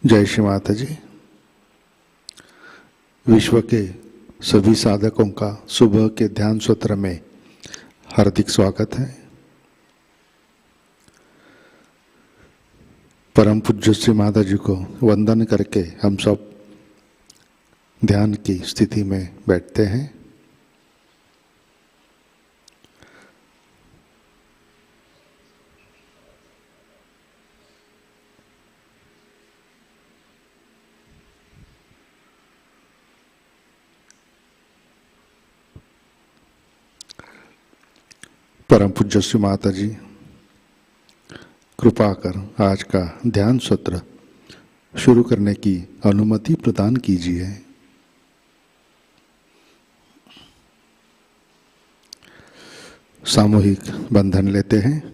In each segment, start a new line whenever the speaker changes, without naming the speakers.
जय श्री माताजी। विश्व के सभी साधकों का सुबह के ध्यान सत्र में हार्दिक स्वागत है। परम पूज्य श्री माताजी को वंदन करके हम सब ध्यान की स्थिति में बैठते हैं। परम पूज्य श्री माताजी कृपा कर आज का ध्यान सत्र शुरू करने की अनुमति प्रदान कीजिए। सामूहिक बंधन लेते हैं।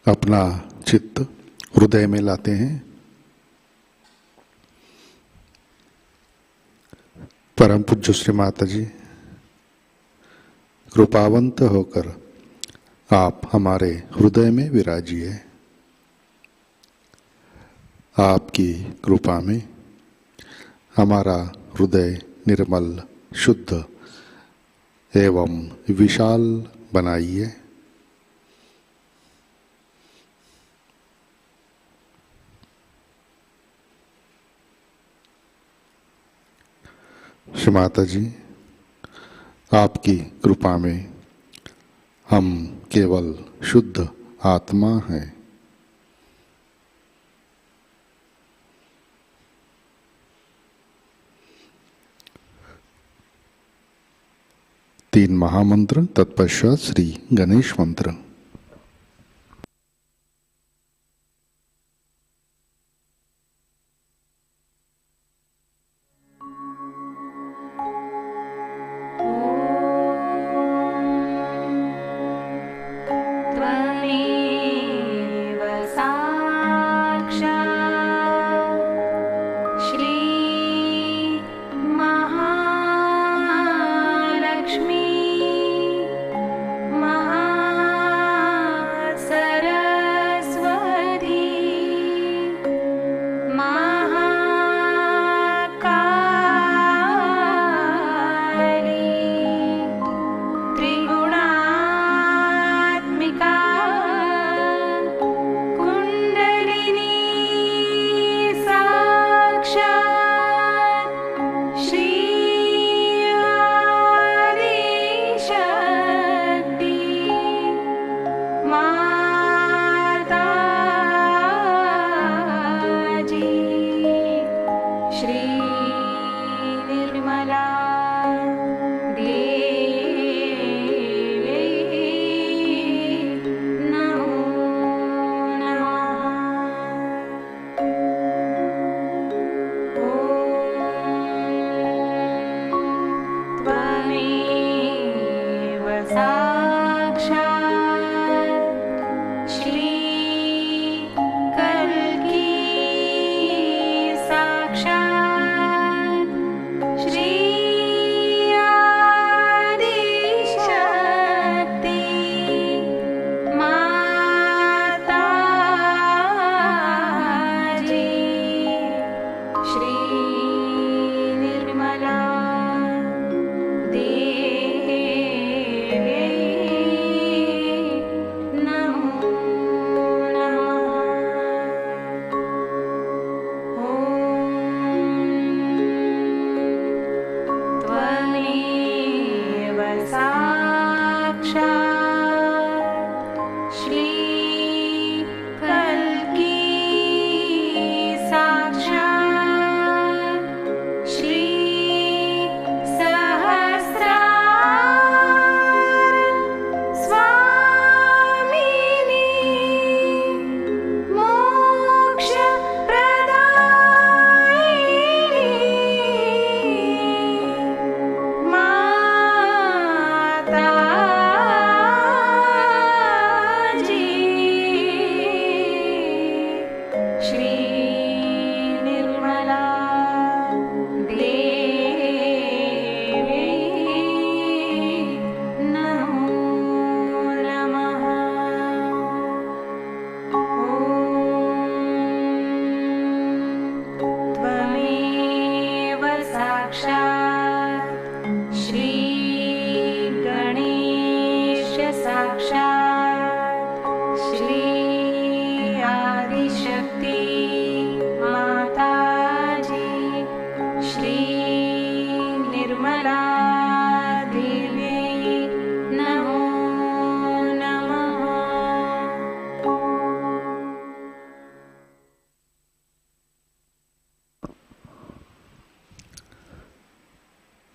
अपना चित्त हृदय में लाते हैं। परम पूज्य श्री माताजी कृपावंत होकर आप हमारे हृदय में विराजिए। आपकी कृपा में हमारा हृदय निर्मल, शुद्ध एवं विशाल बनाइए। श्री माताजी आपकी कृपा में हम केवल शुद्ध आत्मा हैं। तीन महामंत्र, तत्पश्चात श्री गणेश मंत्र।
Shri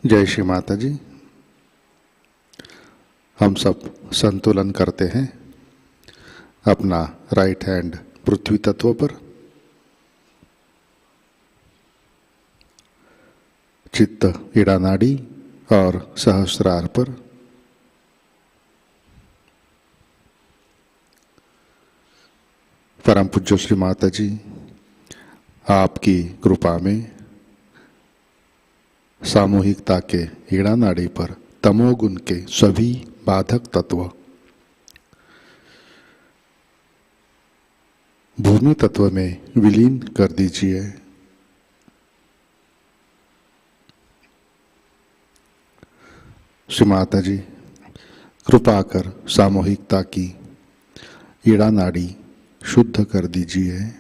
जय श्री माता जी। हम सब संतुलन करते हैं अपना राइट हैंड पृथ्वी तत्व पर, चित्त ईड़ा नाड़ी और सहस्रार पर। परम पूज्य श्री माता जी आपकी कृपा में सामूहिकता के ईड़ा नाड़ी पर तमोगुण के सभी बाधक तत्व भूमि तत्व में विलीन कर दीजिए। श्री माता जी कृपा कर सामूहिकता की ईड़ा नाड़ी शुद्ध कर दीजिए।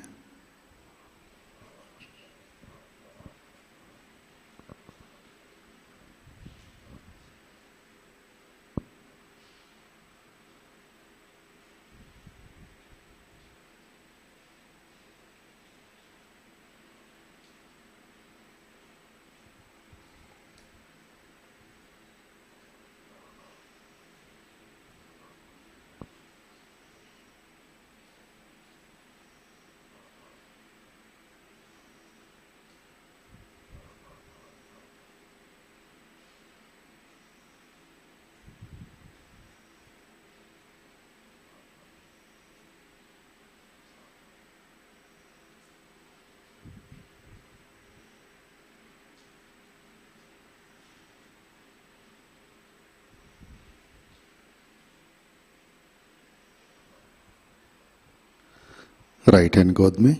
राइट हैंड गोद में,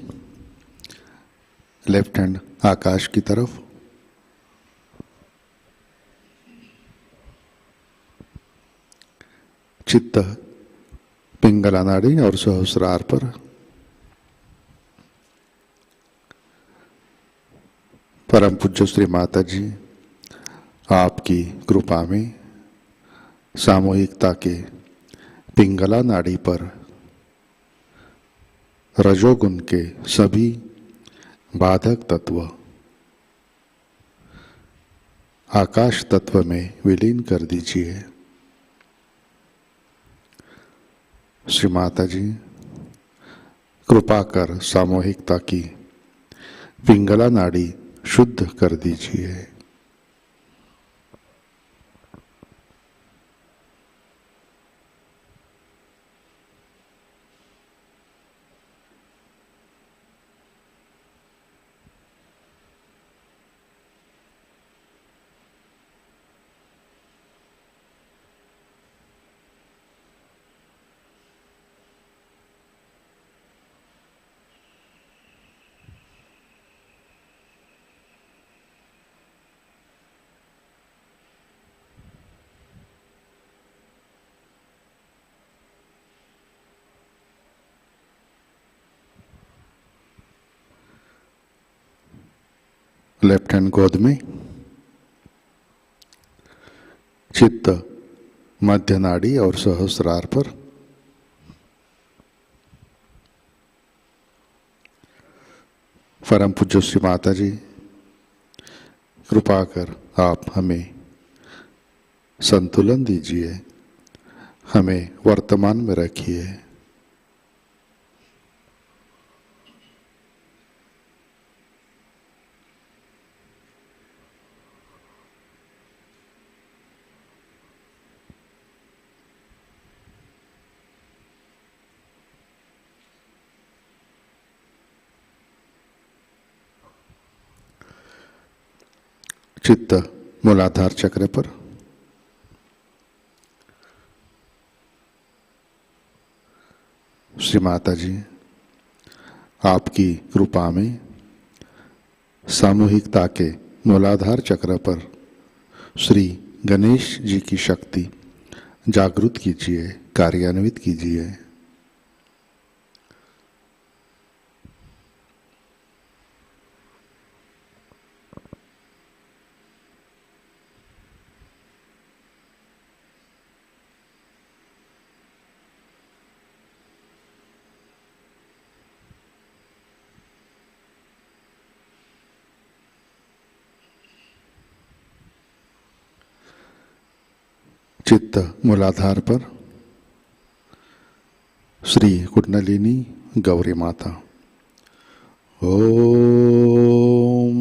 लेफ्ट हैंड आकाश की तरफ। चित्त पिंगला नाड़ी और सहस्रार पर। परम पूज्य श्री माता जी आपकी कृपा में सामूहिकता के पिंगला नाड़ी पर रजोगुण के सभी बाधक तत्व आकाश तत्व में विलीन कर दीजिए। श्री माता जी कृपा कर सामूहिकता की पिंगला नाड़ी शुद्ध कर दीजिए। लेफ्ट हैंड गोद में, चित्त मध्य नाड़ी और सहस्रार पर। परम पूज्य श्री माता जी, कृपा कर आप हमें संतुलन दीजिए, हमें वर्तमान में रखिए। चित्त मूलाधार चक्र पर। श्री माता जी, आपकी कृपा में सामूहिकता के मूलाधार चक्र पर श्री गणेश जी की शक्ति जागृत कीजिए, कार्यान्वित कीजिए। चित्त मूलाधार पर श्री कुंडलिनी गौरी माता। ओम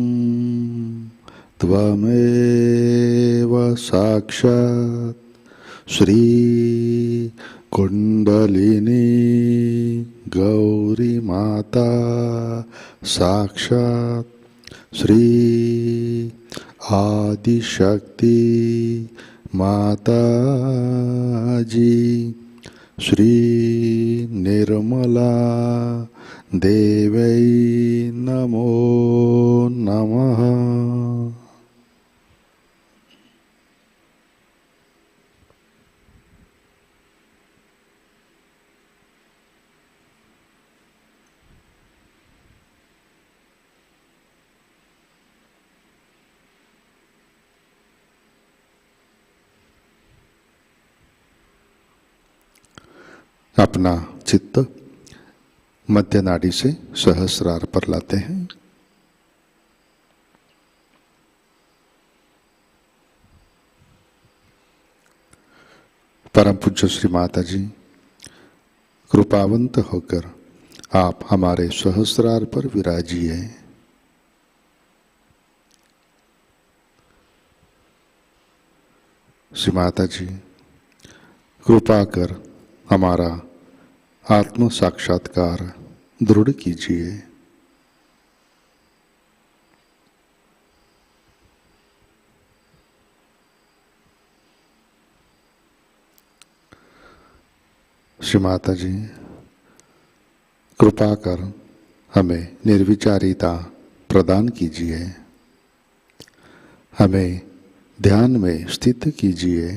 त्वमेव साक्षात् श्री कुंडलिनी गौरी माता, साक्षात् श्री आदिशक्ति माता जी, श्री निर्मला देवै नमो नमः। अपना चित्त मध्य नाड़ी से सहस्रार पर लाते हैं। परम पूज्य श्री माता जी, कृपावंत होकर आप हमारे सहस्रार पर विराजिए। श्री माता जी, कृपा कर हमारा आत्म साक्षात्कार दृढ़ कीजिए। श्री माता जी, कृपा कर हमें निर्विचारिता प्रदान कीजिए, हमें ध्यान में स्थित कीजिए।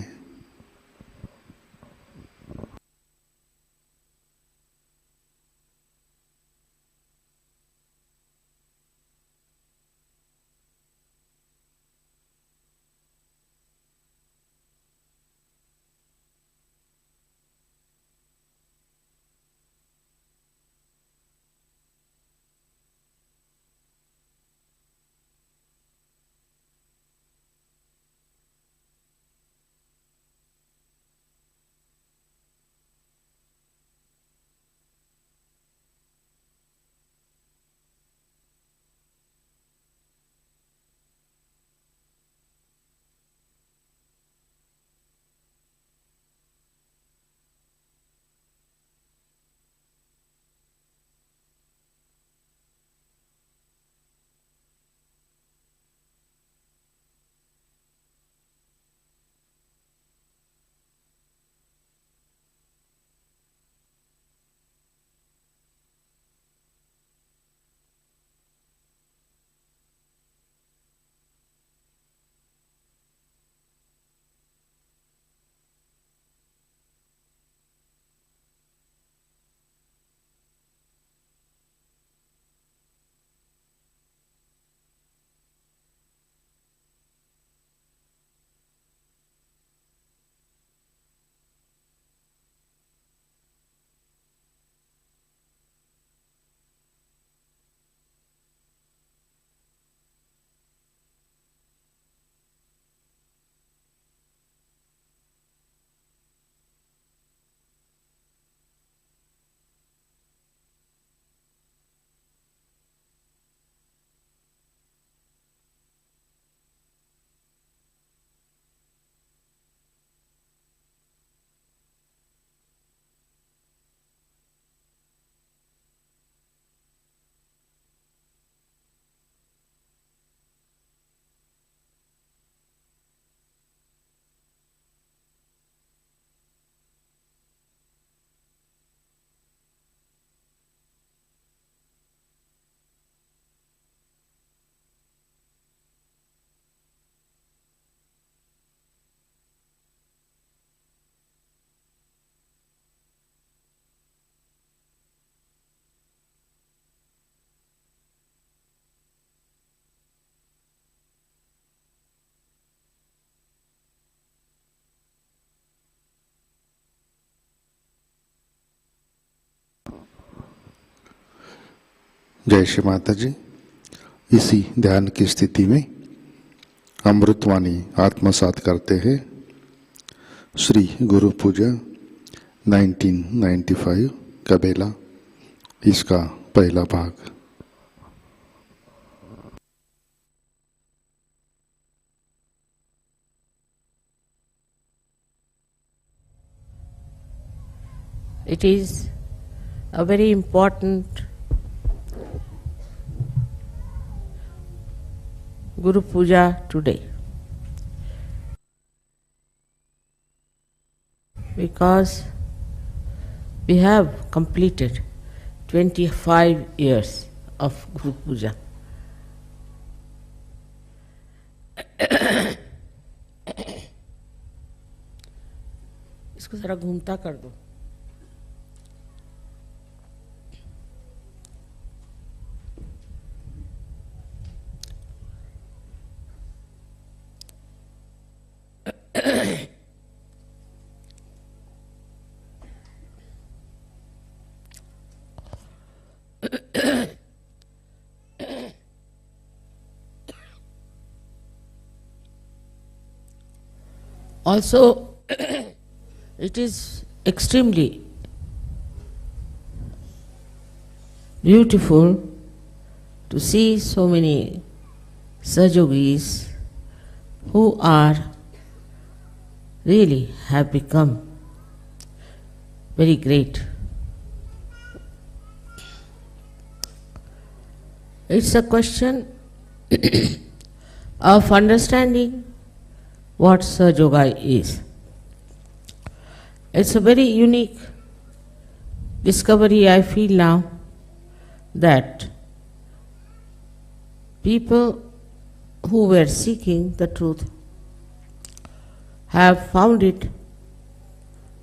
जय श्री माता जी। इसी ध्यान की स्थिति में अमृतवाणी आत्मसात करते हैं। श्री गुरु पूजा 1995 कबेला, इसका पहला भाग।
It is a very important Guru Puja today, because we have completed 25 years of Guru Puja. इसको जरा घूमता कर दो। Also, it is extremely beautiful to see so many SahajaYogis who are really have become very great. It's a question of understanding what SahajaYoga is. It's a very unique discovery I feel now, that people who were seeking the truth have found it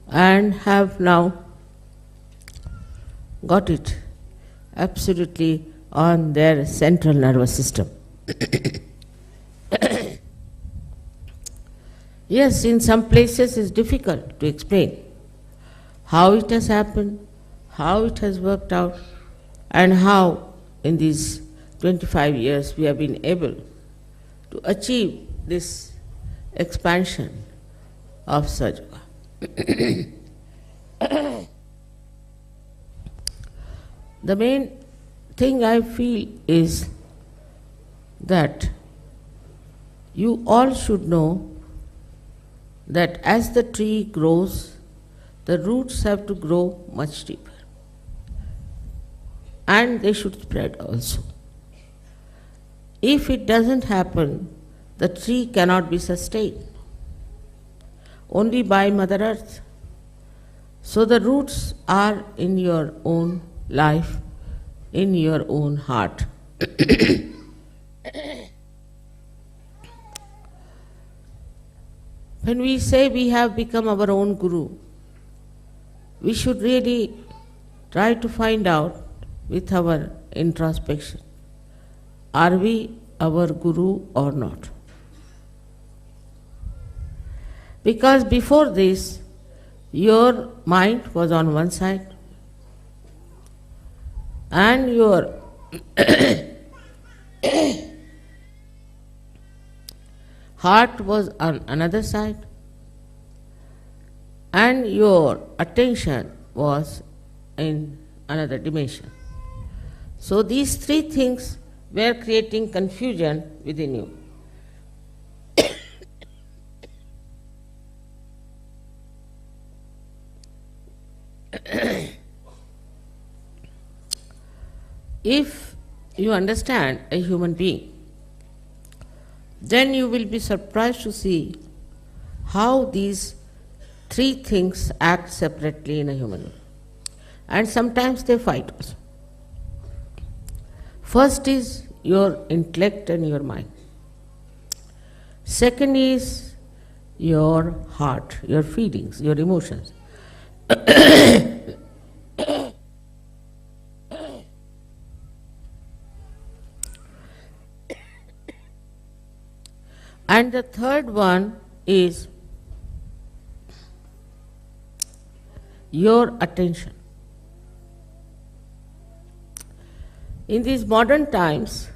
and have now got it absolutely on their central nervous system. Yes, in some places it's difficult to explain how it has happened, how it has worked out, and how in these 25 years we have been able to achieve this expansion of SahajaYoga. The main thing I feel is that you all should know that as the tree grows, the roots have to grow much deeper, and they should spread also. If it doesn't happen, the tree cannot be sustained only by Mother Earth. So the roots are in your own life, in your own heart. When we say we have become our own Guru, we should really try to find out with our introspection, are we our Guru or not? Because before this, your mind was on one side and your heart was on another side, and your attention was in another dimension. So these three things were creating confusion within you. If you understand a human being, then you will be surprised to see how these three things act separately in a human being. And sometimes they fight also. First is your intellect and your mind. Second is your heart, your feelings, your emotions. And the third one is your attention. In these modern times,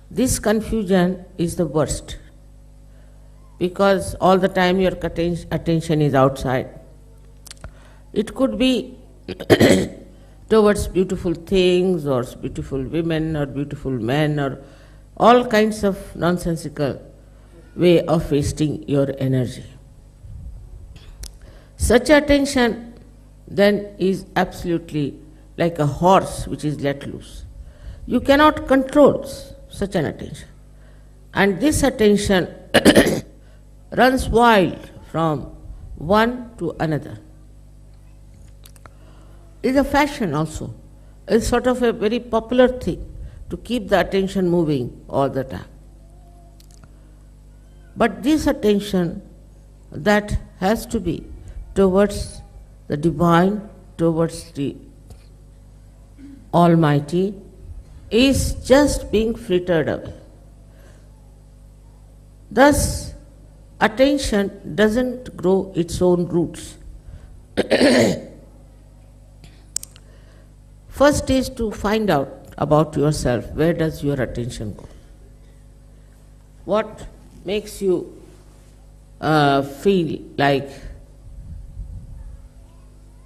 this confusion is the worst, because all the time your attention is outside. It could be towards beautiful things or beautiful women or beautiful men or all kinds of nonsensical way of wasting your energy. Such attention then is absolutely like a horse which is let loose. You cannot control such an attention. And this attention runs wild from one to another. It's a fashion also. It's sort of a very popular thing to keep the attention moving all the time. But this attention that has to be towards the divine, towards the Almighty, is just being frittered away. Thus, attention doesn't grow its own roots. First is to find out about yourself. Where does your attention go? What makes you feel like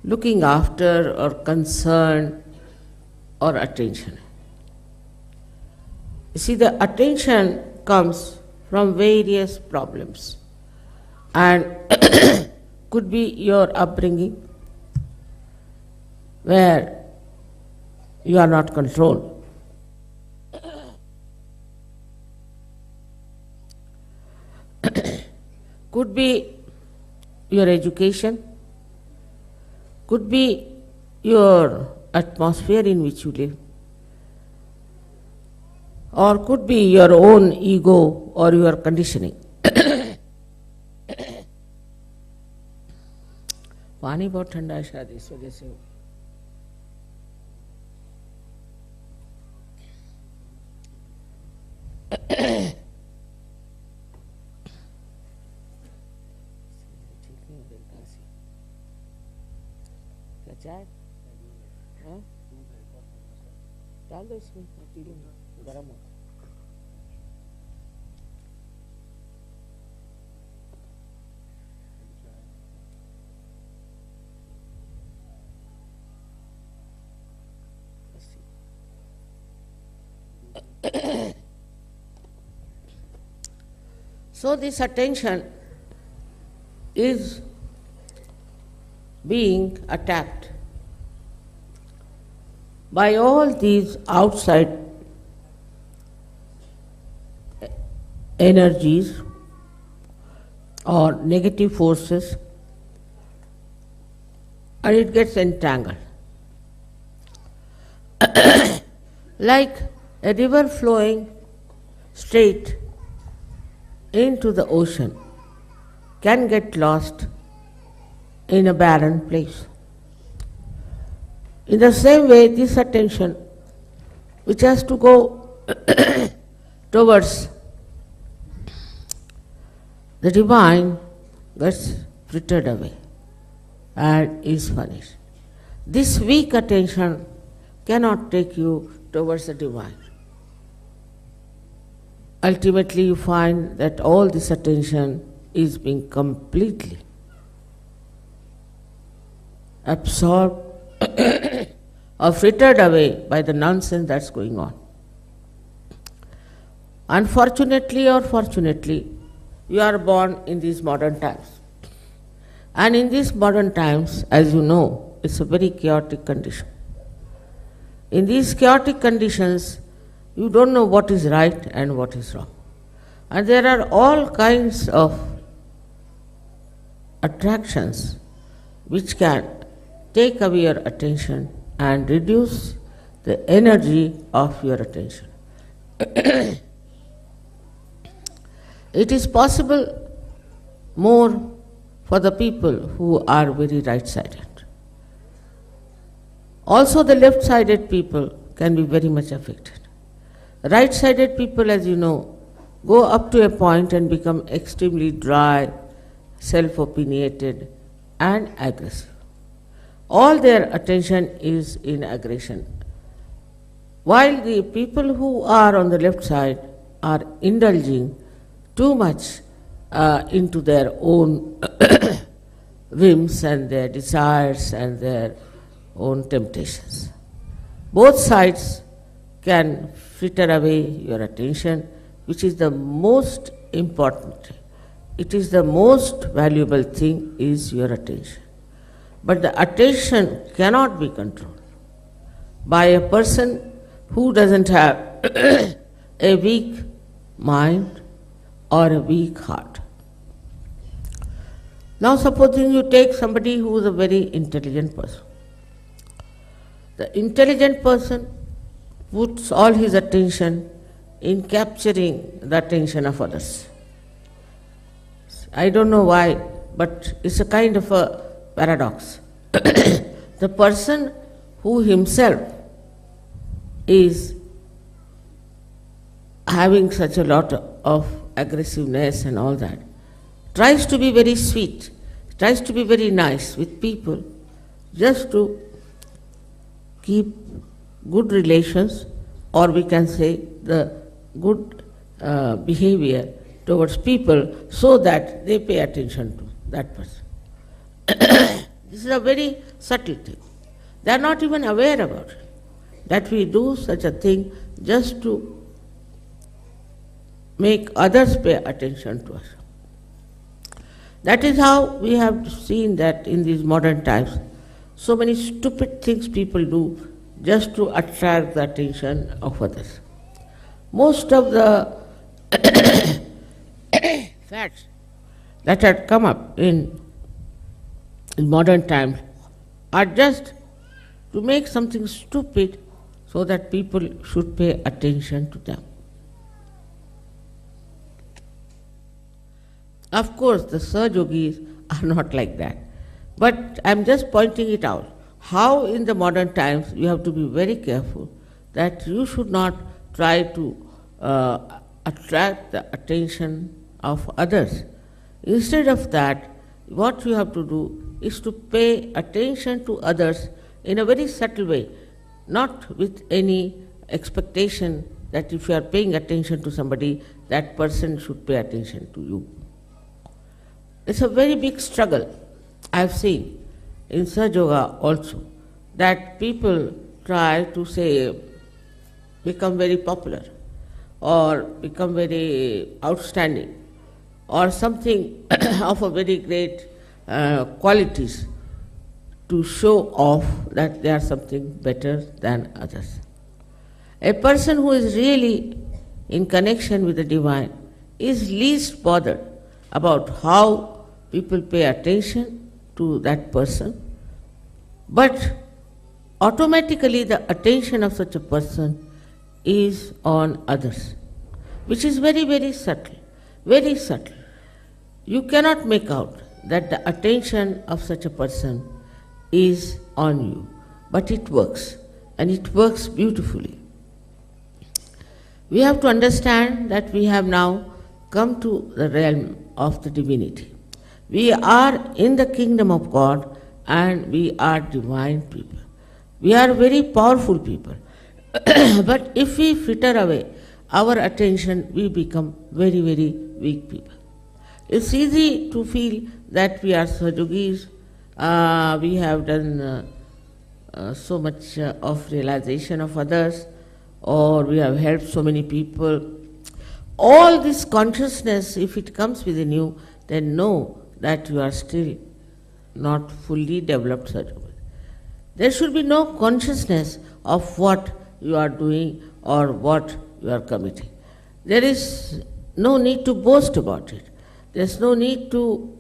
looking after or concern or attention? You see, the attention comes from various problems, and could be your upbringing, where you are not controlled. Could be your education, could be your atmosphere in which you live, or could be your own ego or your conditioning. पानी बहुत ठंडा है शायद इस वजह से क्या चाय हाँ डाल दो इसमें पी लूँगा गर्म हो So this attention is being attacked by all these outside energies or negative forces, and it gets entangled. Like a river flowing straight into the ocean can get lost in a barren place. In the same way, this attention, which has to go towards the divine, gets frittered away and is punished. This weak attention cannot take you towards the divine. Ultimately, you find that all this attention is being completely absorbed or frittered away by the nonsense that's going on. Unfortunately or fortunately, you are born in these modern times. And in these modern times, as you know, it's a very chaotic condition. In these chaotic conditions, you don't know what is right and what is wrong. And there are all kinds of attractions which can take away your attention and reduce the energy of your attention. It is possible more for the people who are very right-sided. Also, the left-sided people can be very much affected. Right-sided people, as you know, go up to a point and become extremely dry, self-opinionated, and aggressive. All their attention is in aggression. while the people who are on the left side are indulging too much into their own whims and their desires and their own temptations. Both sides can fritter away your attention, which is the most important. It is the most valuable thing is your attention. But the attention cannot be controlled by a person who doesn't have a weak mind or a weak heart. Now supposing you take somebody who is a very intelligent person. The intelligent person puts all his attention in capturing the attention of others. I don't know why, but it's a kind of a paradox. The person who himself is having such a lot of aggressiveness and all that, tries to be very sweet, tries to be very nice with people, just to keep good relations, or we can say the good behavior towards people, so that they pay attention to that person. This is a very subtle thing. They are not even aware about it, that we do such a thing just to make others pay attention to us. That is how we have seen that in these modern times, so many stupid things people do just to attract the attention of others. Most of the fads that had come up in modern times are just to make something stupid so that people should pay attention to them. Of course, the SahajaYogis are not like that. But I'm just pointing it out, how in the modern times you have to be very careful that you should not try to attract the attention of others. Instead of that, what you have to do is to pay attention to others in a very subtle way, not with any expectation that if you are paying attention to somebody, that person should pay attention to you. It's a very big struggle I've seen in SahajaYoga also, that people try to say, become very popular or become very outstanding or something of a very great qualities to show off that they are something better than others. A person who is really in connection with the divine is least bothered about how people pay attention to that person, but automatically the attention of such a person is on others, which is very, very subtle, very subtle. You cannot make out that the attention of such a person is on you, but it works, and it works beautifully. We have to understand that we have now come to the realm of the divinity. We are in the kingdom of God and we are divine people. We are very powerful people. But if we fritter away our attention, we become very, very weak people. It's easy to feel that we are SahajaYogis, we have done so much of realization of others, or we have helped so many people. All this consciousness, if it comes within you, then know that you are still not fully developed SahajaYoga. There should be no consciousness of what you are doing or what you are committing. There is no need to boast about it. There is no need to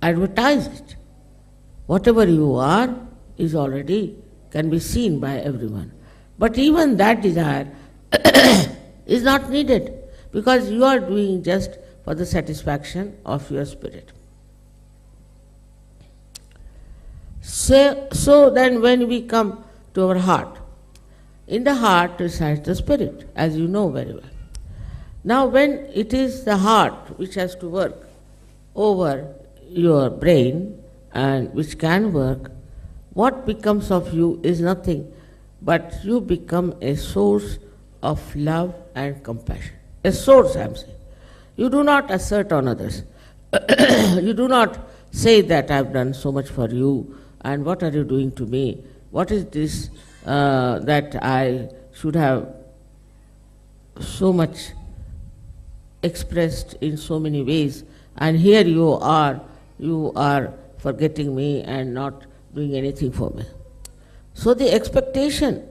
advertise it. Whatever you are is already can be seen by everyone. But even that desire is not needed, because you are doing just for the satisfaction of your spirit. So then when we come to our heart, in the heart resides the spirit, as you know very well. Now when it is the heart which has to work over your brain and which can work, what becomes of you is nothing but you become a source of love and compassion. A source, I am saying. You do not assert on others. You do not say that I have done so much for you, and what are you doing to me? What is this that I should have so much expressed in so many ways, and here you are forgetting me and not doing anything for me. So the expectation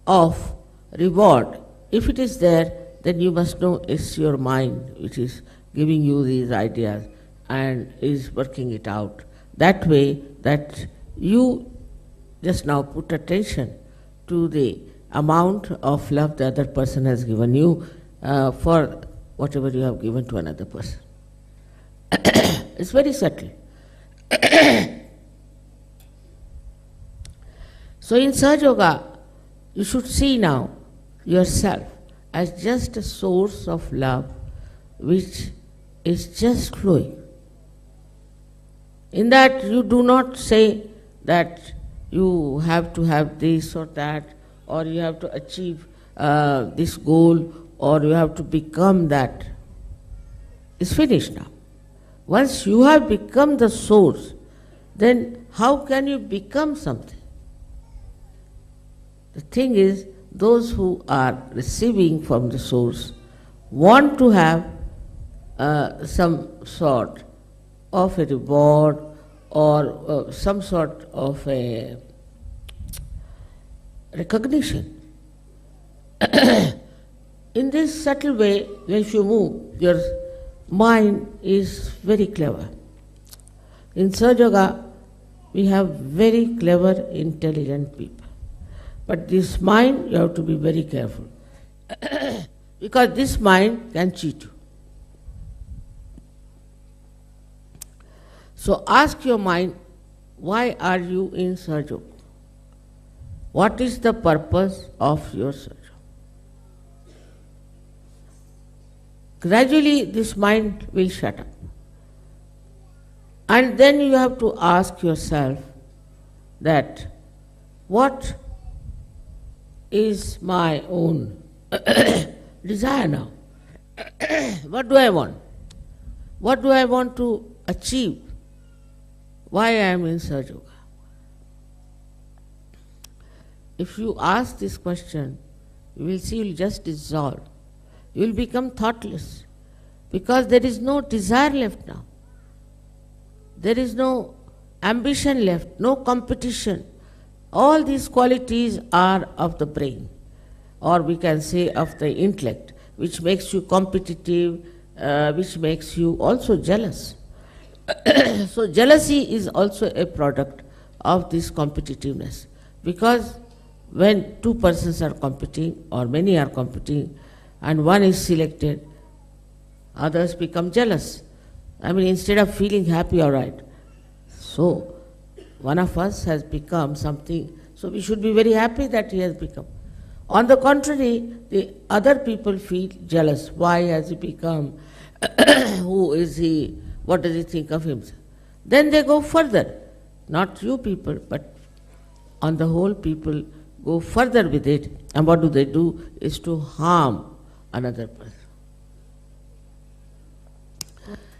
of reward, if it is there, then you must know it's your mind which is giving you these ideas and is working it out that way that you just now put attention to the amount of love the other person has given you for whatever you have given to another person. It's very subtle. So in SahajaYoga, you should see now yourself as just a source of love which is just flowing. In that you do not say that you have to have this or that, or you have to achieve this goal, or you have to become that. It's finished now. Once you have become the source, then how can you become something? The thing is, those who are receiving from the source want to have some sort of a reward or some sort of a recognition. In this subtle way, if you move, your mind is very clever. In SahajaYoga, we have very clever, intelligent people. But this mind, you have to be very careful. Because this mind can cheat you. So ask your mind, why are you in SahajaYoga? What is the purpose of your SahajaYoga? Gradually this mind will shut up. And then you have to ask yourself that what is my own desire now? What do I want? What do I want to achieve? Why I am in SahajaYoga? If you ask this question, you will see you will just dissolve. You will become thoughtless because there is no desire left now. There is no ambition left, no competition. All these qualities are of the brain, or we can say of the intellect, which makes you competitive, which makes you also jealous. So jealousy is also a product of this competitiveness, because when two persons are competing or many are competing and one is selected, others become jealous. I mean, instead of feeling happy, all right. So one of us has become something, so we should be very happy that he has become. On the contrary, the other people feel jealous. Why has he become? Who is he? What does he think of himself? Then they go further. Not you people, but on the whole people go further with it. And what do? Is to harm another person.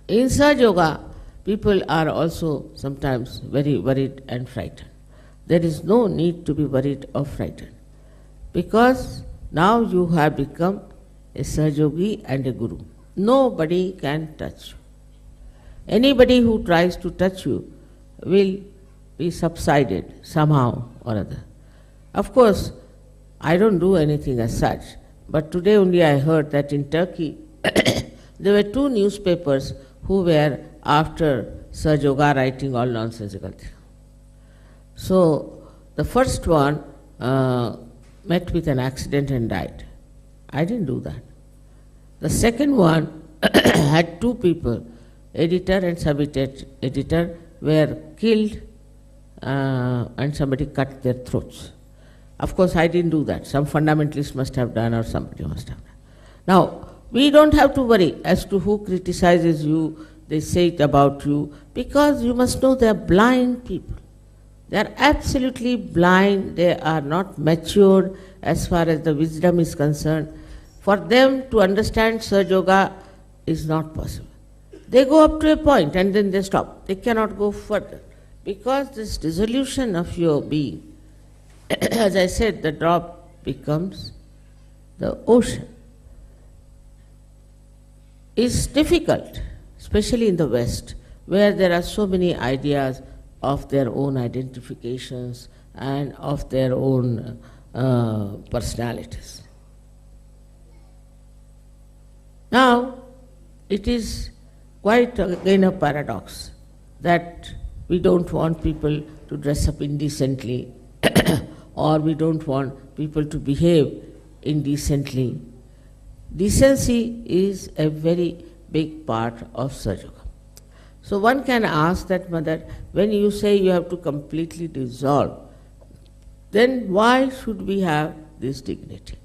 In SahajaYoga, people are also sometimes very worried and frightened. There is no need to be worried or frightened, because now you have become a Sahajayogi and a Guru. Nobody can touch you. Anybody who tries to touch you will be subsided somehow or other. Of course, I don't do anything as such, but today only I heard that in Turkey there were 2 newspapers who were after SahajaYoga writing all nonsensical things. So the first one met with an accident and died. I didn't do that. The second one had 2 people, editor and sub-editor, were killed and somebody cut their throats. Of course, I didn't do that. Some fundamentalist must have done, or somebody must have done. Now, we don't have to worry as to who criticizes you, they say it about you, because you must know they are blind people. They are absolutely blind, they are not matured as far as the wisdom is concerned. For them to understand SahajaYoga is not possible. They go up to a point and then they stop. They cannot go further. Because this dissolution of your being, as I said, the drop becomes the ocean, is difficult, especially in the West, where there are so many ideas of their own identifications and of their own personalities. Now, it is quite again a paradox that we don't want people to dress up indecently or we don't want people to behave indecently. Decency is a very big part of SahajaYoga. So one can ask that, Mother, when you say you have to completely dissolve, then why should we have this dignity?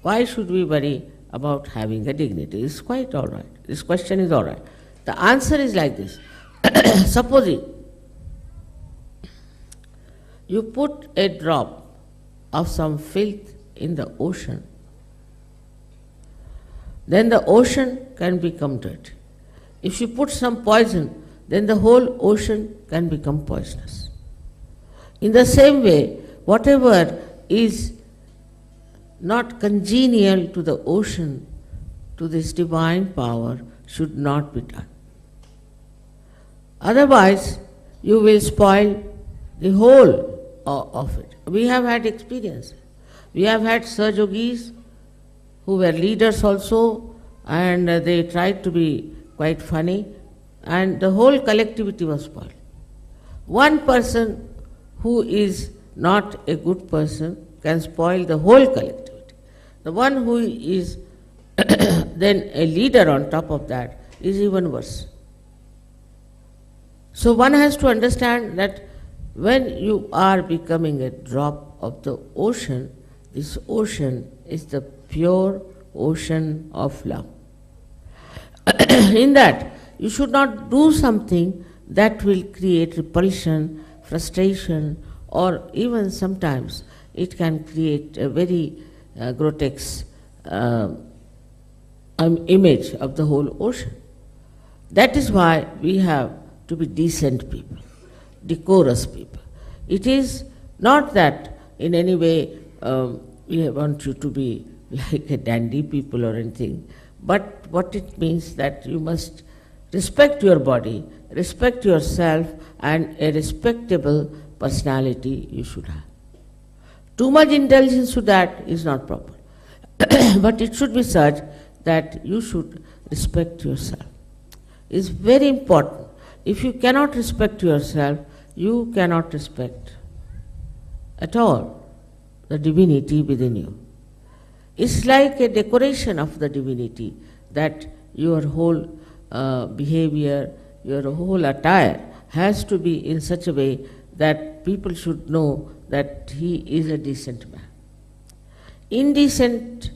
Why should we worry about having a dignity? It's quite all right. This question is all right. The answer is like this. Supposing you put a drop of some filth in the ocean, then the ocean can become dirty. If you put some poison, then the whole ocean can become poisonous. In the same way, whatever is not congenial to the ocean, to this divine power, should not be done. Otherwise, you will spoil the whole of it. We have had experience. We have had Sahajogis who were leaders also, and they tried to be quite funny, and the whole collectivity was spoiled. One person who is not a good person can spoil the whole collectivity. The one who is then a leader on top of that is even worse. So one has to understand that when you are becoming a drop of the ocean, this ocean is the pure ocean of love. In that, you should not do something that will create repulsion, frustration, or even sometimes it can create a very grotesque image of the whole ocean. That is why we have to be decent people, decorous people. It is not that in any way we want you to be like a dandy people or anything, but what it means that you must respect your body, respect yourself, and a respectable personality you should have. Too much indulgence to that is not proper. But it should be such that you should respect yourself. It's very important. If you cannot respect yourself, you cannot respect at all the divinity within you. It's like a decoration of the divinity that your whole behavior, your whole attire has to be in such a way that people should know that he is a decent man. Indecent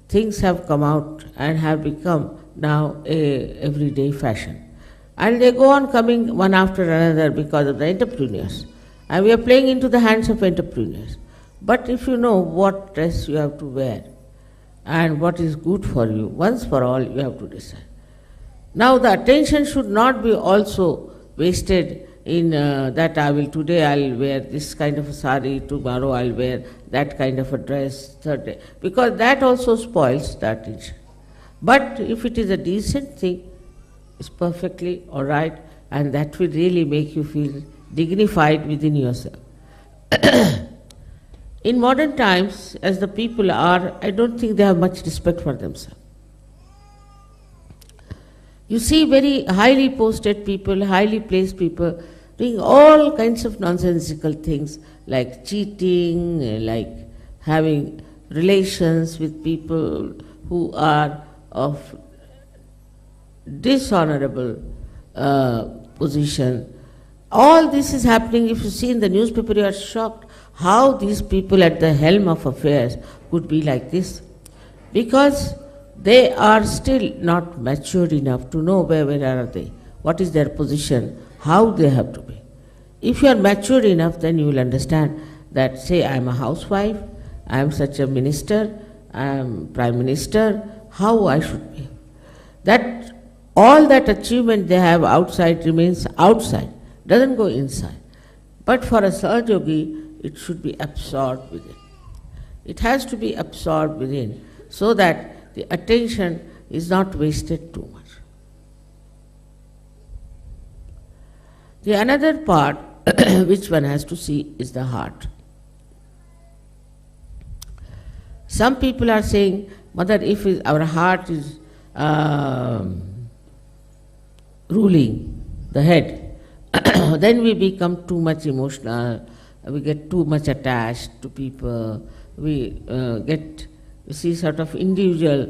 things have come out and have become now a everyday fashion. And they go on coming one after another because of the entrepreneurs. And we are playing into the hands of entrepreneurs. But if you know what dress you have to wear and what is good for you, once for all you have to decide. Now the attention should not be also wasted in that today I'll wear this kind of a sari, tomorrow I'll wear that kind of a dress, third day, because that also spoils the attention. But if it is a decent thing, it's perfectly all right, and that will really make you feel dignified within yourself. In modern times, as the people are, I don't think they have much respect for themselves. You see very highly posted people, highly placed people doing all kinds of nonsensical things like cheating, like having relations with people who are of dishonorable position. All this is happening. If you see in the newspaper, you are shocked how these people at the helm of affairs could be like this, because they are still not matured enough to know where are they, what is their position, how they have to be. if you are mature enough, then you will understand that, say, I am a housewife, I am such a minister, I am prime minister, how I should be. That all that achievement they have outside remains outside, doesn't go inside. But for a Sahaja-yogi, it should be absorbed within. It has to be absorbed within so that the attention is not wasted too much. The another part which one has to see is the heart. Some people are saying, Mother, if our heart is ruling the head, then we become too much emotional, we get too much attached to people, we see sort of individual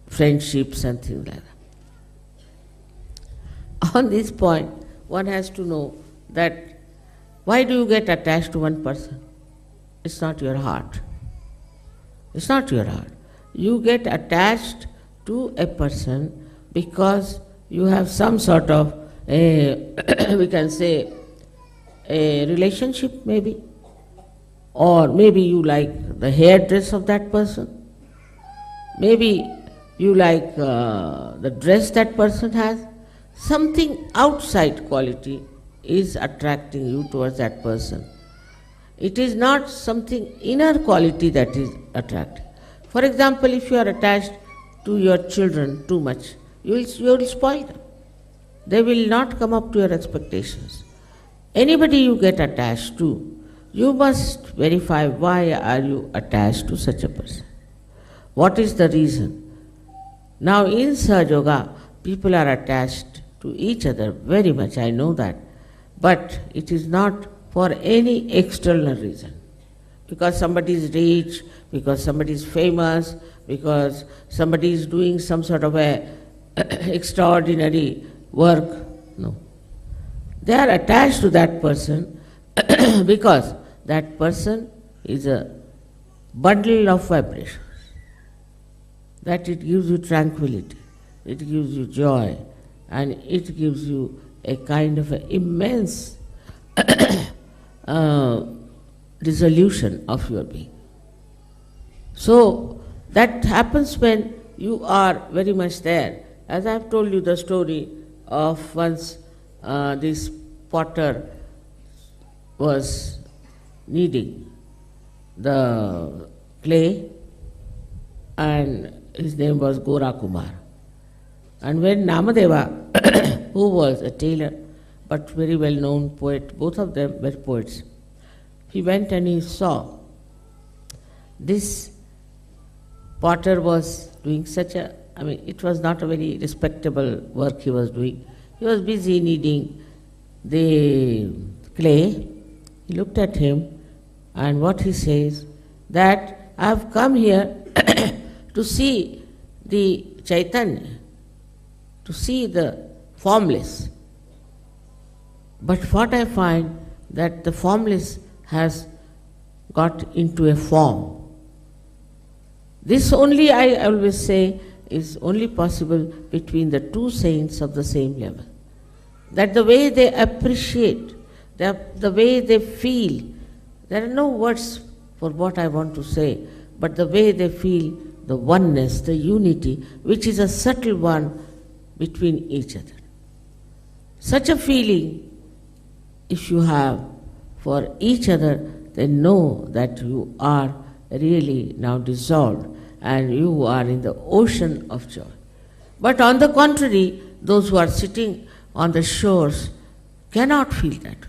friendships and things like that. On this point, one has to know that why do you get attached to one person? It's not your heart. It's not your heart. You get attached to a person because you have some sort of we can say a relationship maybe, or maybe you like the hairdress of that person, maybe you like the dress that person has. Something outside quality is attracting you towards that person. It is not something inner quality that is attractive. For example, if you are attached to your children too much, you will spoil them. They will not come up to your expectations. Anybody you get attached to, you must verify why are you attached to such a person. What is the reason? Now in Sahaja-yoga, people are attached to each other very much, I know that. But it is not for any external reason. Because somebody is rich, because somebody is famous, because somebody is doing some sort of a extraordinary work. No. They are attached to that person because that person is a bundle of vibrations. That it gives you tranquility, it gives you joy, and it gives you a kind of an immense resolution of your being. So that happens when you are very much there. As I have told you the story of once this potter was kneading the clay, and his name was Gora Kumar. And when Namadeva, who was a tailor but very well known poet, both of them were poets, he went and he saw this potter was doing such a, it was not a very respectable work he was doing. He was busy kneading the clay. He looked at him, and what he says, that I have come here to see the Chaitanya, to see the formless. But what I find, that the formless has got into a form. This only, I always say, is only possible between the two saints of the same level. That the way they appreciate, the way they feel, there are no words for what I want to say, but the way they feel the oneness, the unity, which is a subtle one between each other. Such a feeling, if you have for each other, then know that you are really now dissolved and you are in the ocean of joy. But on the contrary, those who are sitting on the shores cannot feel that way.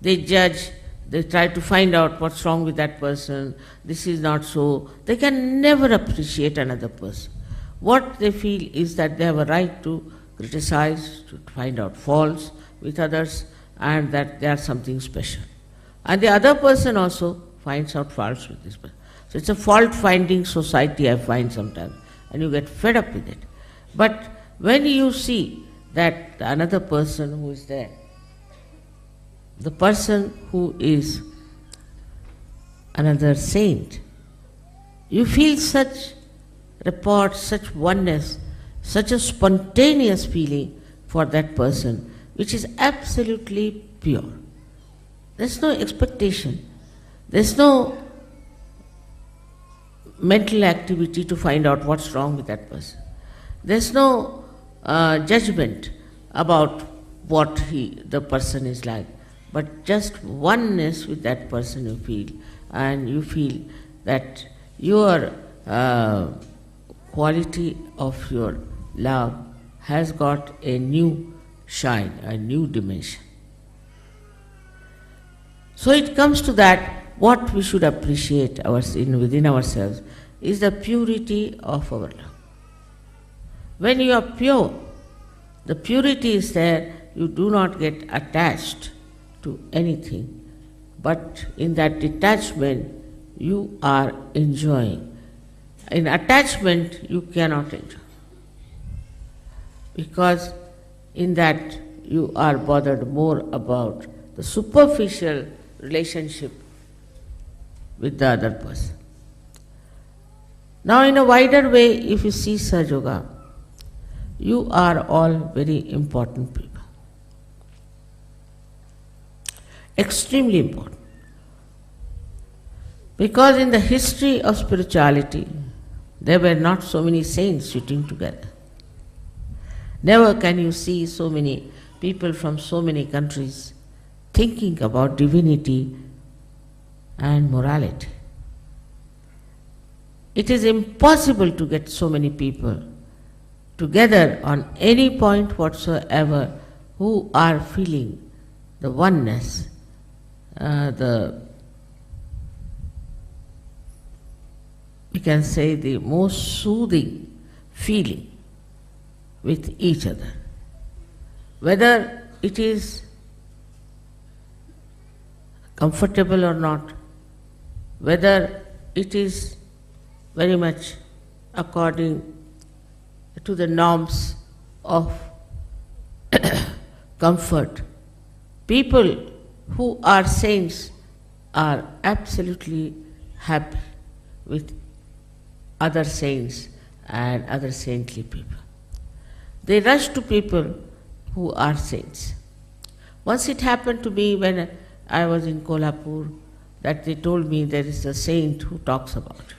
They judge, they try to find out what's wrong with that person, this is not so. They can never appreciate another person. What they feel is that they have a right to criticize, to find out faults with others, and that they are something special. And the other person also finds out faults with this person. So it's a fault-finding society, I find sometimes, and you get fed up with it. But when you see that the another person who is there, the person who is another saint, you feel such rapport, such oneness, such a spontaneous feeling for that person, which is absolutely pure. There's no expectation. There's no mental activity to find out what's wrong with that person. There's no judgment about what the person is like, but just oneness with that person you feel, and you feel that your quality of your love has got a new shine, a new dimension. So it comes to that, what we should appreciate within ourselves is the purity of our love. When you are pure, the purity is there, you do not get attached to anything, but in that detachment you are enjoying. In attachment you cannot enjoy, because in that you are bothered more about the superficial relationship with the other person. Now in a wider way, if you see SahajaYoga, you are all very important people. Extremely important. Because in the history of spirituality, there were not so many saints sitting together. Never can you see so many people from so many countries thinking about divinity and morality. It is impossible to get so many people together on any point whatsoever who are feeling the oneness, we can say the most soothing feeling with each other. Whether it is comfortable or not, whether it is very much according to the norms of comfort. People who are saints are absolutely happy with other saints and other saintly people. They rush to people who are saints. Once it happened to me when I was in Kolhapur, that they told me there is a saint who talks about it.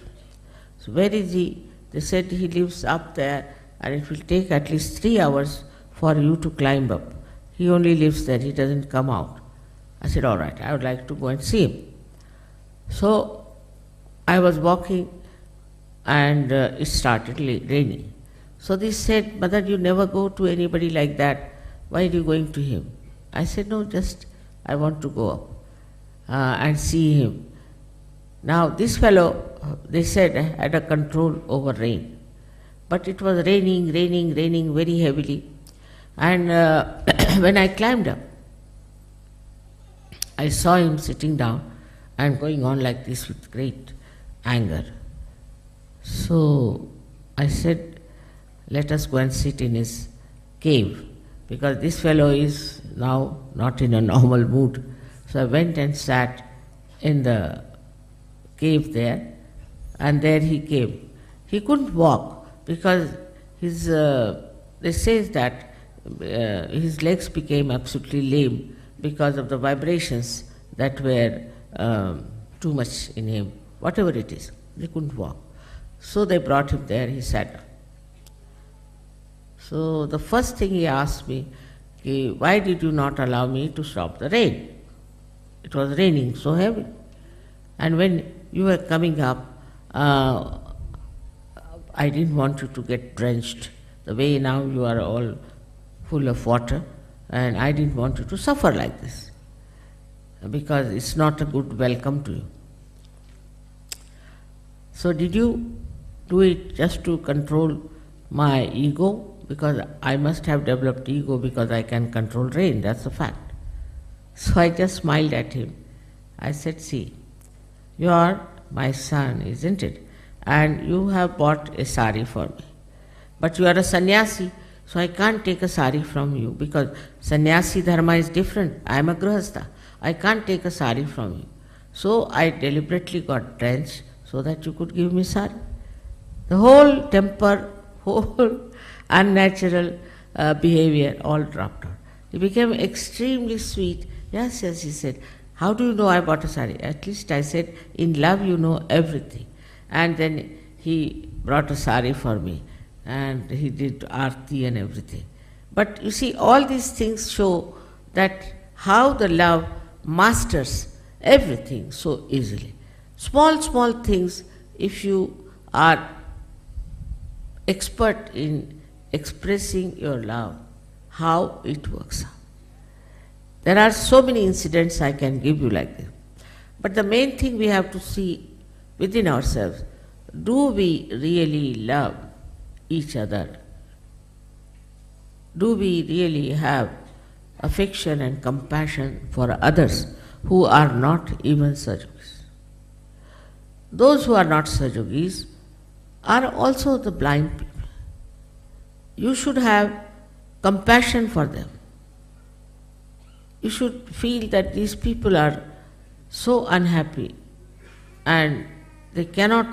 So where is he? They said he lives up there and it will take at least 3 hours for you to climb up. He only lives there, he doesn't come out. I said, all right, I would like to go and see him. So I was walking and it started raining. So they said, Mother, you never go to anybody like that. Why are you going to him? I said, no, just I want to go up and see him. Now this fellow, they said, had a control over rain. But it was raining very heavily. And when I climbed up, I saw him sitting down and going on like this with great anger. So I said, let us go and sit in his cave, because this fellow is now not in a normal mood. So I went and sat in the cave there, and there he came. He couldn't walk because his, they say that his legs became absolutely lame because of the vibrations that were too much in him, whatever it is. He couldn't walk. So they brought him there, he sat down. So the first thing he asked me, why did you not allow me to stop the rain? It was raining so heavy. And when you were coming up, I didn't want you to get drenched. The way now you are all full of water, and I didn't want you to suffer like this, because it's not a good welcome to you. So did you do it just to control my ego? Because I must have developed ego because I can control rain, that's a fact. So I just smiled at him. I said, see, you are my son, isn't it? And you have bought a sari for me. But you are a sannyasi, so I can't take a sari from you, because sannyasi dharma is different. I am a grihastha. I can't take a sari from you. So I deliberately got drenched so that you could give me sari. The whole temper, whole unnatural behavior all dropped out. He became extremely sweet. Yes, yes, he said. How do you know I bought a sari? At least I said, in love you know everything. And then he brought a sari for me and he did arti and everything. But you see, all these things show that how the love masters everything so easily. Small, small things, if you are expert in expressing your love, how it works out. There are so many incidents I can give you like this. But the main thing we have to see within ourselves, do we really love each other? Do we really have affection and compassion for others who are not even Sajogis? Those who are not Sajogis are also the blind people. You should have compassion for them. You should feel that these people are so unhappy and they cannot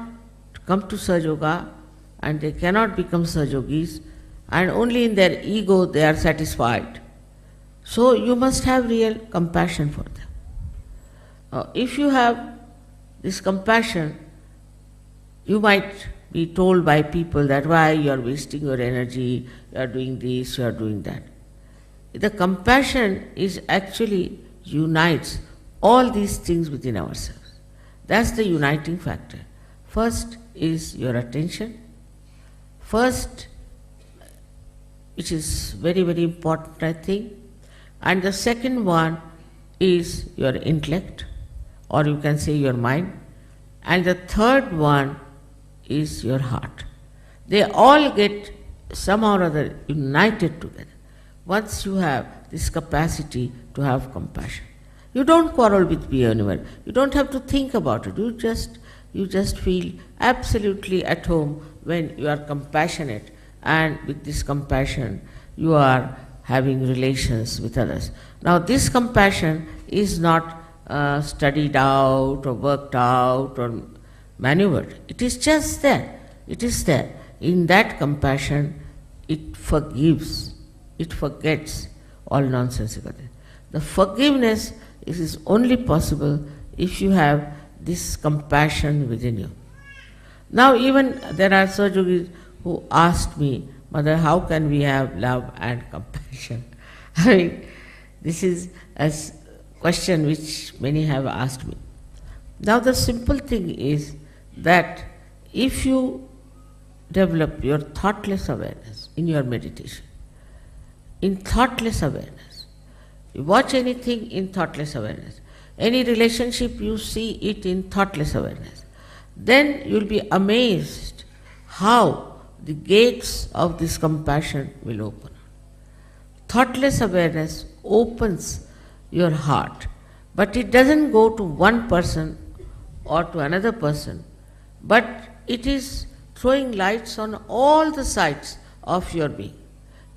come to Sahaja and they cannot become Sahajogis, and only in their ego they are satisfied. So you must have real compassion for them. If you have this compassion, you might be told by people that why you are wasting your energy, you are doing this, you are doing that. The compassion is actually unites all these things within ourselves. That's the uniting factor. First is your attention. First, which is very, very important, I think. And the second one is your intellect, or you can say your mind. And the third one is your heart. They all get somehow or other united together. Once you have this capacity to have compassion, you don't quarrel with anyone. You don't have to think about it. You just feel absolutely at home when you are compassionate, and with this compassion you are having relations with others. Now this compassion is not studied out or worked out or maneuvered. It is just there. It is there. In that compassion, it forgives, it forgets all nonsensical things. The forgiveness is only possible if you have this compassion within you. Now even there are Sahajogis who asked me, Mother, how can we have love and compassion? I mean, this is a question which many have asked me. Now the simple thing is that if you develop your thoughtless awareness in your meditation, in thoughtless awareness, you watch anything in thoughtless awareness, any relationship you see it in thoughtless awareness, then you will be amazed how the gates of this compassion will open. Thoughtless awareness opens your heart, but it doesn't go to one person or to another person, but it is throwing lights on all the sides of your being.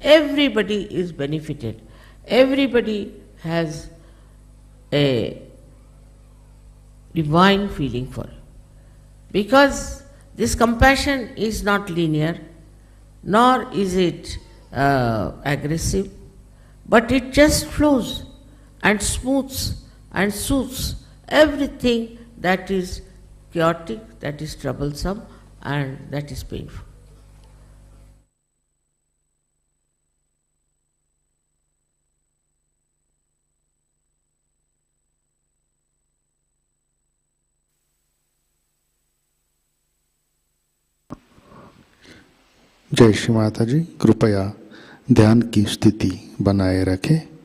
Everybody is benefited. Everybody has a divine feeling for you. Because this compassion is not linear, nor is it aggressive, but it just flows and smooths and soothes everything that is chaotic, that is troublesome, and that is painful.
जय श्री माता जी, कृपया ध्यान की स्थिति बनाए रखें।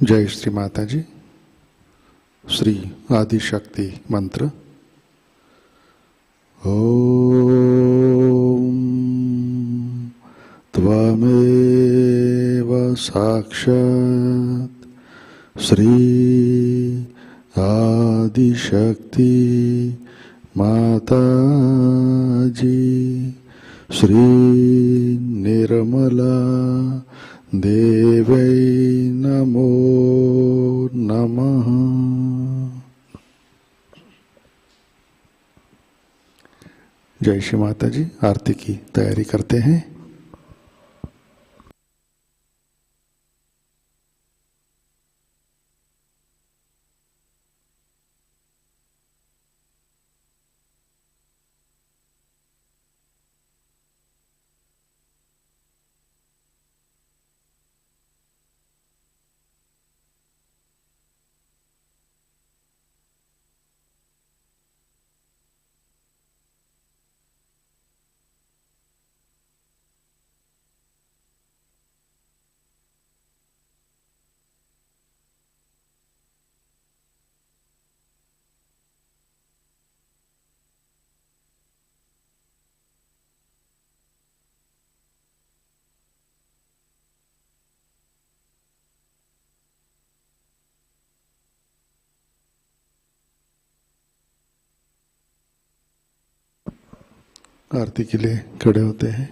जय श्री माताजी। श्री आदिशक्ति मंत्र। ओम त्वमेव साक्षात् श्री आदिशक्ति माताजी श्री निर्मला देवै नमो नमः। जय श्री माता जी। आरती की तैयारी करते हैं। आरती के लिए खड़े होते हैं।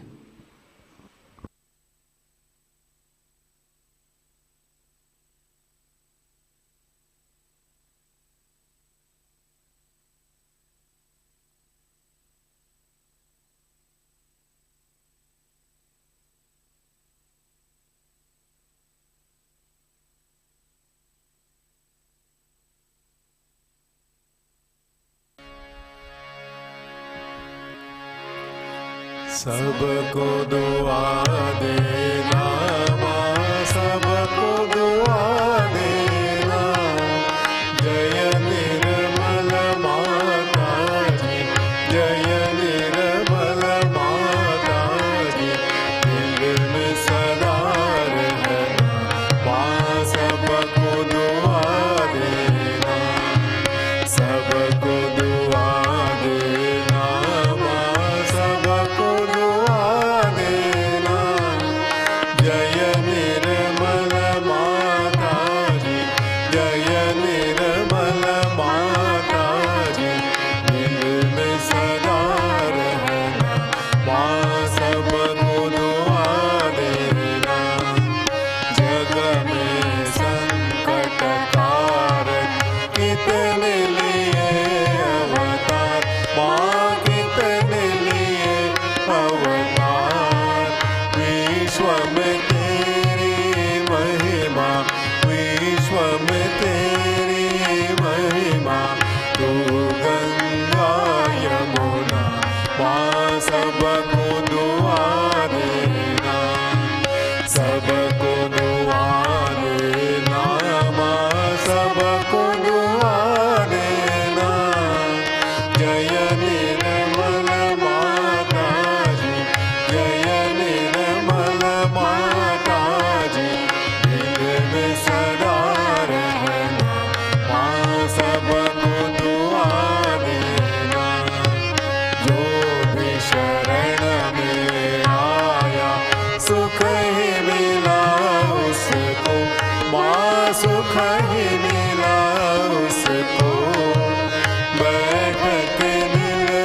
सबको दुआ देना माँ, सबको दुआ देना। जय निर्मल माता जी, जय निर्मल माता जी। दिल में सदा रहना माँ, सबको दुआ देना, सबको दुआ देना माँ, सबको जय निर्मल माता जी, जय निर्मल माता जी। दिल में सदा रहना माँ, सबको दुआ देना। जग में संकट कारक कितने लिए अवतार माँ, कितने लिए अवतार। विश्व में तेरी महिमा, विश्व में तेरी महिमा। तू गंगा यमुना माँ, सबको दुआ देना, सबको दुआ देना माँ, सबको दुआ देना। जय निर्मल माता जी, जय निर्मल माता जी। दिल में सदा रहना माँ, सबको दुआ देना। जो भी शरण में आया सुख ही मिला उसको माँ, सुख ही मिला उसको। बैठ के दिल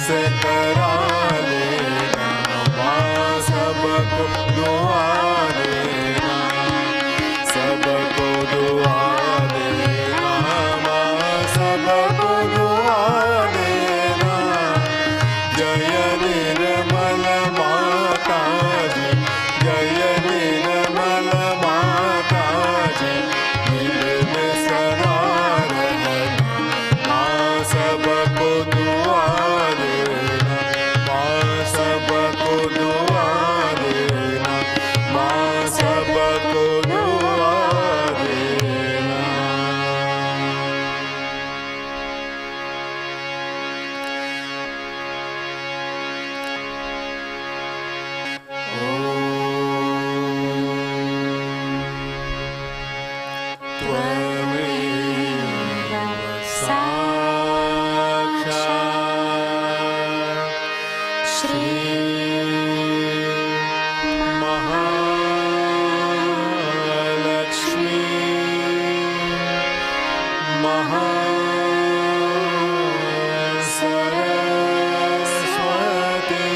से करा लेना, माँ सबको दुआ देना, सबको दुआ देना, माँ सबको दुआ देना। जय निर्मल माताजी, जय निर्मल माताजी, दिल में सदा रहना, माँ सबको दुआ देना, माँ सबको दुआ देना, माँ सबको दुआ देना। त्वमेव साक्षात् श्री महालक्ष्मी महासरस्वती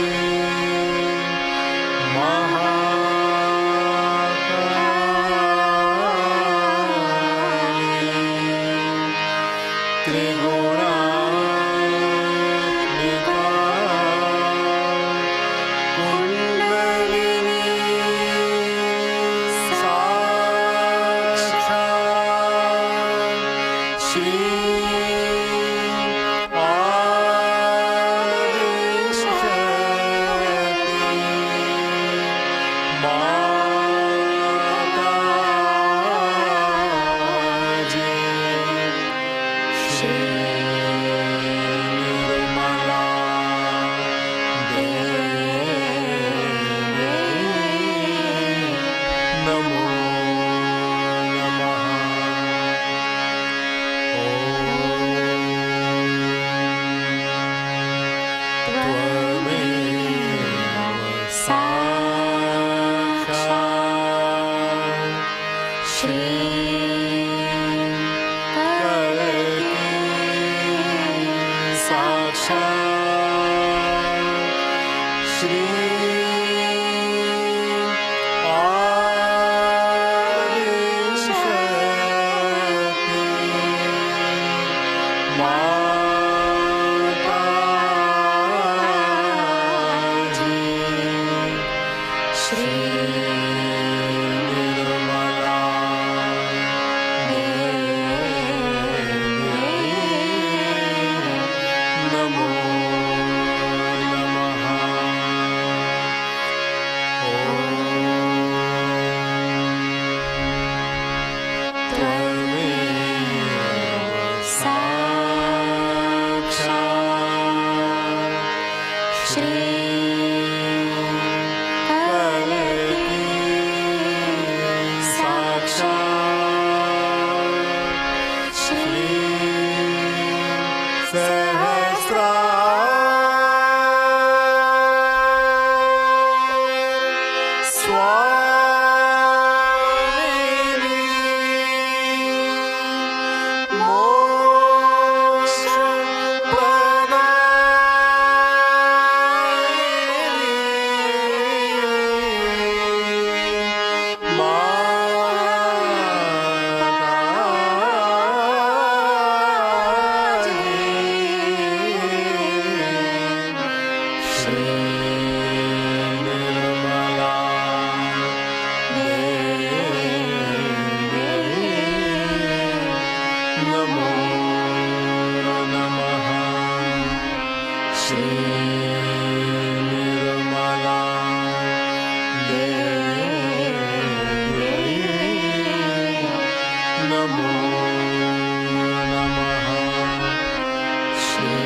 महाकाली त्रिगुणात्मिका कुण्डलिनी साक्षात् श्री माताजी, श्री निर्मला देवी नमो नमः। त्वमेव साक्षात् श्री साक्षात् श्री आदिशक्ति माताजी, श्री निर्मला देवी नमो नमः। त्वमेव साक्षात् श्री साक्षात् श्री स्वामिनी मोक्ष प्रदायिनी माताजी, श्री निर्मला देवी नमो नमः। श्री निर्मला देवी नमो नमः। श्री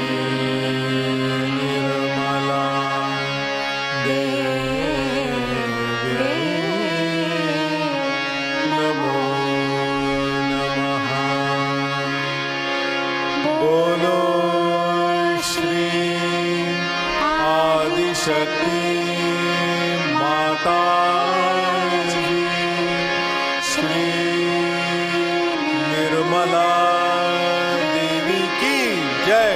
निर्मला देवी नमो नमः। बोलो श्री आदिशक्ति माताजी, श्री निर्मला देवी की जय।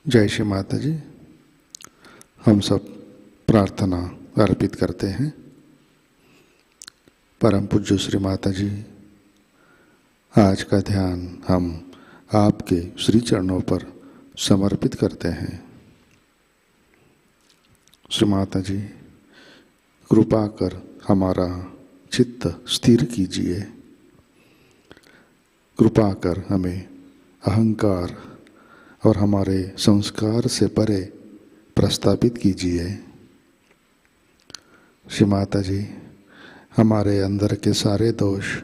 जय श्री माता जी। हम सब प्रार्थना अर्पित करते हैं। परम पूज्य श्री माता जी, आज का ध्यान हम आपके श्री चरणों पर समर्पित करते हैं। श्री माता जी, कृपा कर हमारा चित्त स्थिर कीजिए। कृपा कर हमें अहंकार और हमारे संस्कार से परे प्रस्थापित कीजिए। श्री माता जी, हमारे अंदर के सारे दोष,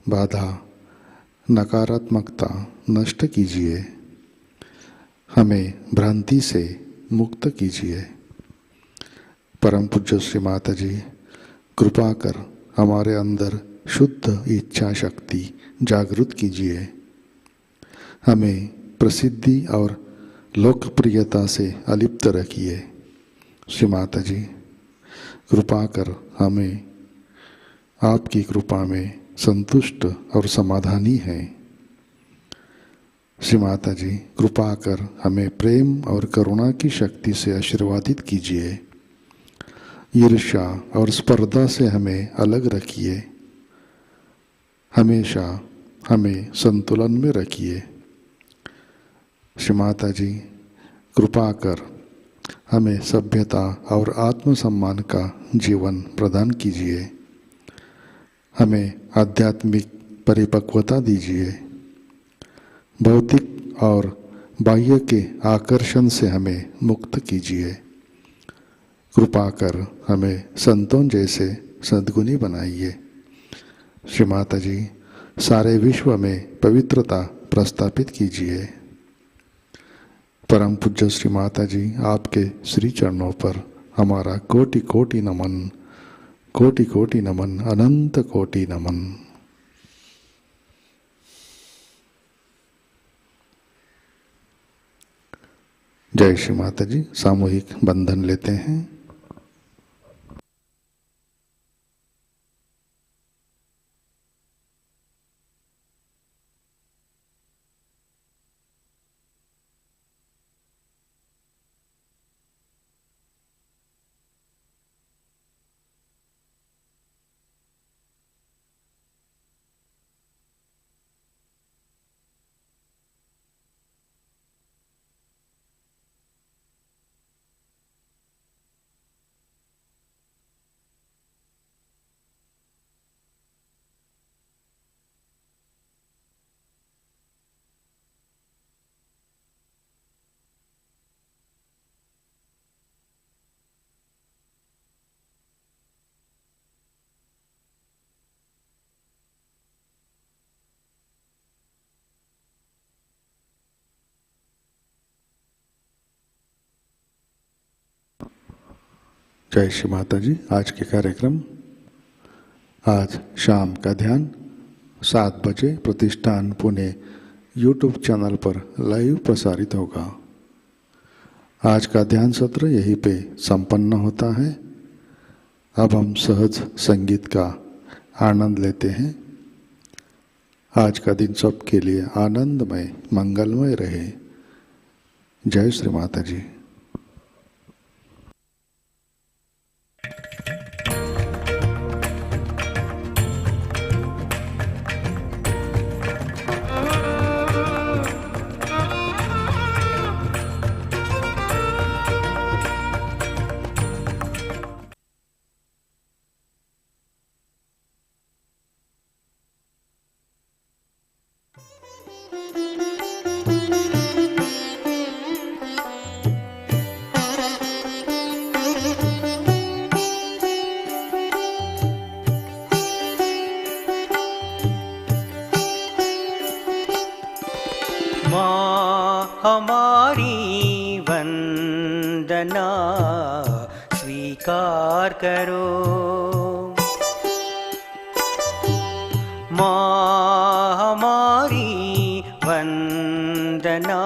बाधा, नकारात्मकता नष्ट कीजिए। हमें भ्रांति से मुक्त कीजिए। परम पूज्य श्री माता जी, कृपा कर हमारे अंदर शुद्ध इच्छा शक्ति जागृत कीजिए। हमें प्रसिद्धि और लोकप्रियता से अलिप्त रखिए। श्री माता जी, कृपा कर हमें आपकी कृपा में संतुष्ट और समाधानी हैं। श्री माता जी, कृपा कर हमें प्रेम और करुणा की शक्ति से आशीर्वादित कीजिए। ईर्ष्या और स्पर्धा से हमें अलग रखिए। हमेशा हमें संतुलन में रखिए। श्री माता जी, कृपा कर हमें सभ्यता और आत्मसम्मान का जीवन प्रदान कीजिए। हमें आध्यात्मिक परिपक्वता दीजिए। भौतिक और बाह्य के आकर्षण से हमें मुक्त कीजिए। कृपा कर हमें संतों जैसे सद्गुणी बनाइए। श्री माता जी, सारे विश्व में पवित्रता प्रस्थापित कीजिए। परम पूज्य श्री माता जी, आपके श्री चरणों पर हमारा कोटि कोटि नमन, कोटि कोटि नमन, अनंत कोटि नमन। जय श्री माता जी। सामूहिक बंधन लेते हैं। जय श्री माता जी। आज के कार्यक्रम, आज शाम का ध्यान 7 बजे प्रतिष्ठान पुणे यूट्यूब चैनल पर लाइव प्रसारित होगा। आज का ध्यान सत्र यहीं पे संपन्न होता है। अब हम सहज संगीत का आनंद लेते हैं। आज का दिन सबके लिए आनंदमय, मंगलमय रहे। जय श्री माता जी।
हमारी वंदना स्वीकार करो। माँ हमारी वंदना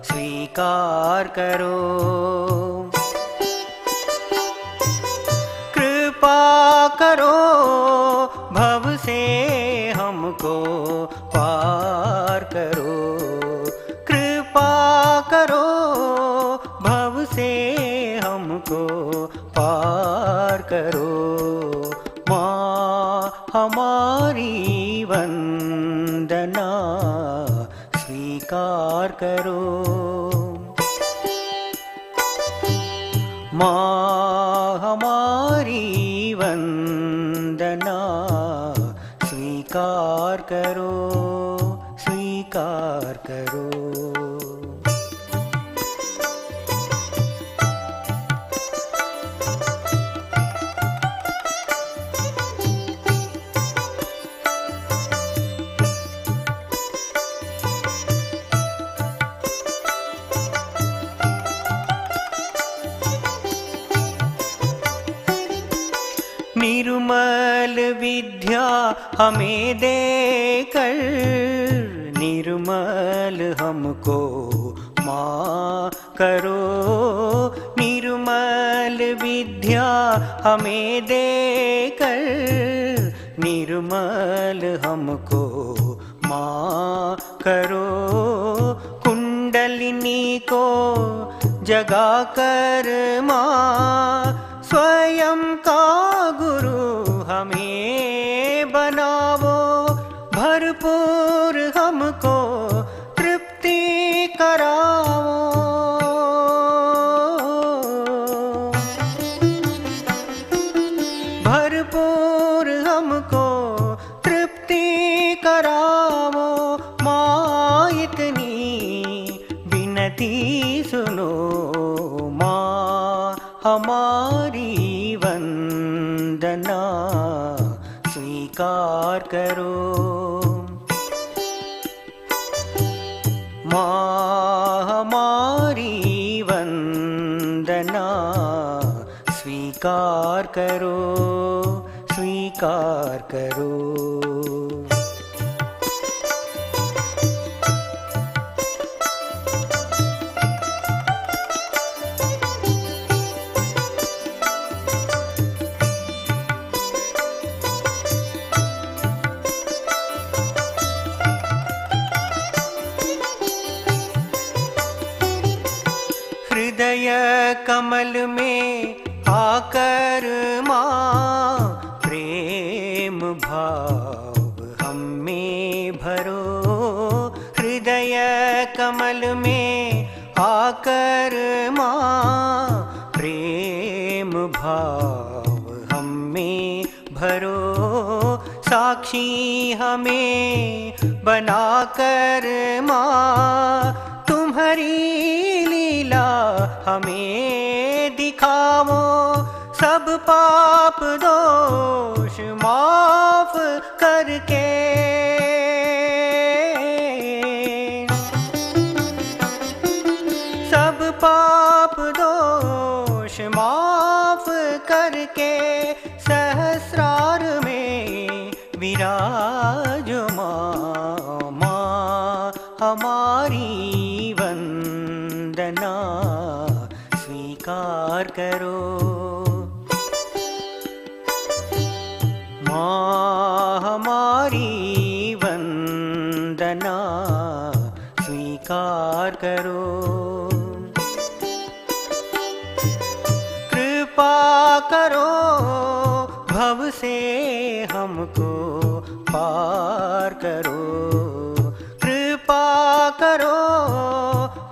स्वीकार करो। कृपा करो भव से हमको पार करो। कृपा करो माँ हमारी वंदना स्वीकार करो, स्वीकार करो। निर्मल विद्या हमें देकर निर्मल हमको माँ करो। निर्मल विद्या हमें देकर निर्मल हमको माँ करो। कुंडलिनी को जगा कर माँ स्वयं का गुरु हमें बनावो। भरपूर हमको तृप्ति कराओ। भरपूर हमको तृप्ति कराओ। माँ इतनी विनती सुनो, माँ हमारी वंदना स्वीकार करो। माँ हमारी वंदना स्वीकार करो, स्वीकार करो। हृदय कमल में आकर माँ प्रेम भाव हम में भरो। हृदय कमल में आकर माँ प्रेम भाव हम में भरो। साक्षी हमें बनाकर माँ तुम्हारी लीला हमें दिखाओ। सब पाप दोष माफ करके सब पाप दोष माफ करके सहस्रार में विराजो। माँ हमारी वंदना स्वीकार करो। माँ हमारी वंदना स्वीकार करो। कृपा करो भव से हमको पार करो। कृपा करो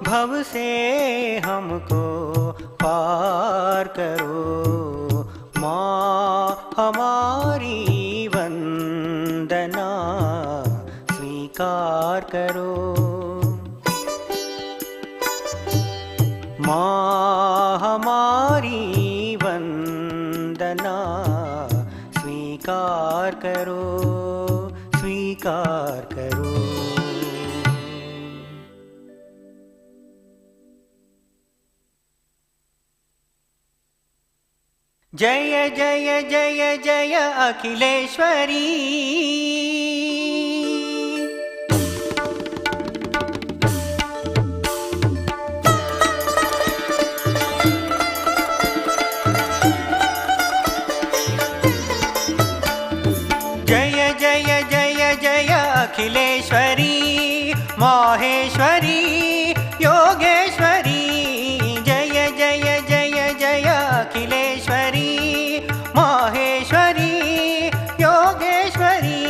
भव से हमको पार करो। माँ हमारी वंदना स्वीकार करो। माँ हमारी वंदना स्वीकार करो, स्वीकार करो। जय जय जय जय अखिलेश्वरी। जय जय जय जय अखिलेश्वरी, माहेश्वरी, योगेश्वरी। जय जय जय जय अखिलेश्वरी, माहेश्वरी, योगेश्वरी।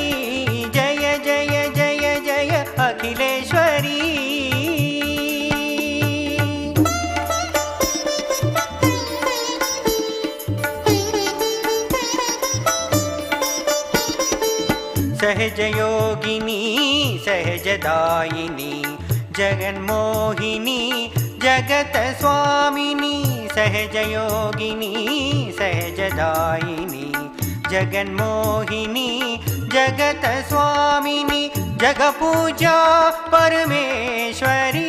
सहजयोगिनी सहजदायिनी जगन्मोहिनी जगत्स्वामिनी सहजयोगिनी सहजदायिनी जगन्मोहिनी जगत्स्वामिनी जगपूजा परमेश्वरी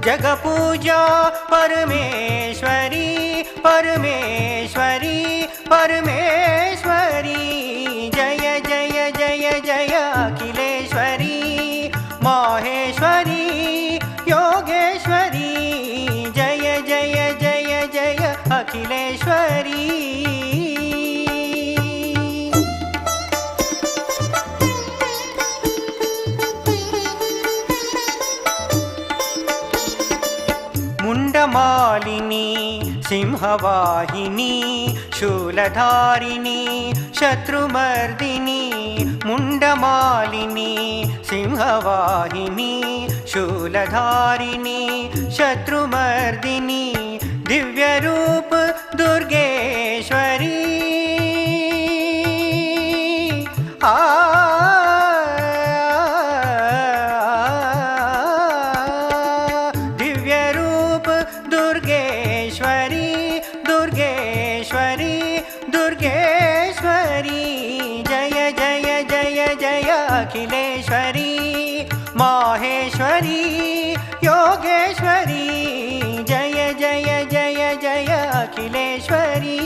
जगपूजा परमेश्वरी परमेश्वरी परमेश्वरी जय जय जय जय अखिलेश्वरी माहेश्वरी योगेश्वरी जय जय जय जय अखिलेश्वरी मुण्डमालिनी सिंहवाहिनी शूलधारिणी शत्रुमर्दिनी मुण्डमालिनी सिंहवाहिनी शूलधारिणी शत्रुमर्दिनी दिव्यरूप दुर्गेश्वरी दिव्यरूप दुर्गेश्वरी दुर्गेश्वरी दुर्गेश्वरी जय जय जय जय अखिलेश्वरी माहेश्वरी योगेश्वरी जय जय जय जय अखिलेश्वरी